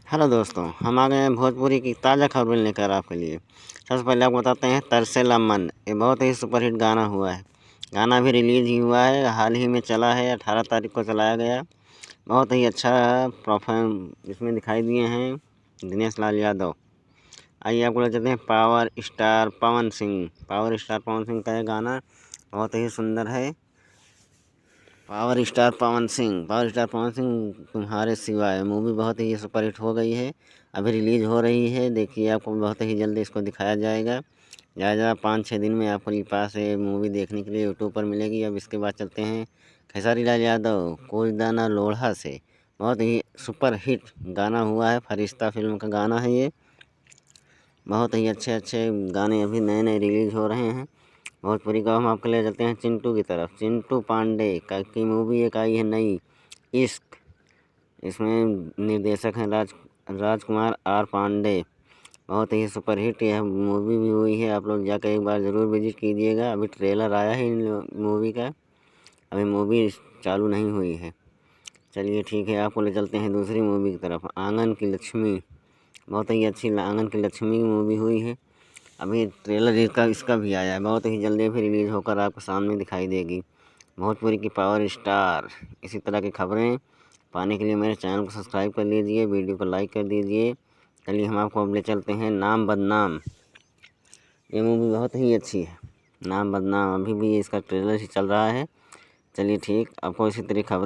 Hello दोस्तों, हम आ गए हैं भोजपुरी की ताज़ा खबरें लेकर आपके लिए। सबसे पहले आपको बताते हैं तरसेला मन। ये बहुत ही सुपरहिट गाना हुआ है। गाना भी रिलीज़ ही हुआ है, हाल ही में चला है, 18 तारीख को चलाया गया। बहुत ही अच्छा परफॉर्म इसमें दिखाई दिए हैं दिनेश लाल यादव। आइए आपको ले चलते हैं power star Pawan Singh. Power star Pawan Singh का ये गाना बहुत ही सुंदर है। पावर स्टार पवन सिंह तुम्हारे सिवाय मूवी बहुत ही सुपरहिट हो गई है। अभी रिलीज़ हो रही है, देखिए आपको बहुत ही जल्दी इसको दिखाया जाएगा। ज़्यादा 5-6 दिन में आपके पास ये मूवी देखने के लिए यूट्यूब पर मिलेगी। अब इसके बाद चलते हैं खेसारी लाल यादव कोई दाना लोढ़ा से। बहुत ही सुपरहिट गाना हुआ है, फरिश्ता फिल्म का गाना है ये। बहुत ही अच्छे अच्छे गाने अभी नए नए रिलीज़ हो रहे हैं। भोजपुरी का हम आपके ले चलते हैं चिंटू की तरफ। चिंटू पांडे की मूवी एक आई है नई, इश्क। इसमें निर्देशक हैं राजकुमार आर पांडे। बहुत ही सुपरहिट यह मूवी भी हुई है। आप लोग जाकर एक बार ज़रूर विजिट कीजिएगा। अभी ट्रेलर आया है इन मूवी का, अभी मूवी चालू नहीं हुई है। चलिए ठीक है, आपको ले चलते हैं दूसरी मूवी की तरफ, आंगन की लक्ष्मी। बहुत ही अच्छी आंगन की लक्ष्मी मूवी हुई है। अभी ट्रेलर इसका भी आया है, बहुत ही जल्दी भी रिलीज़ होकर आपके सामने दिखाई देगी। भोजपुरी की पावर स्टार इसी तरह की खबरें पाने के लिए मेरे चैनल को सब्सक्राइब कर लीजिए, वीडियो को लाइक कर दीजिए। चलिए हम आपको अब ले चलते हैं नाम बदनाम। ये मूवी बहुत ही अच्छी है, नाम बदनाम। अभी भी इसका ट्रेलर ही चल रहा है। चलिए ठीक, आपको इसी तरह खबरें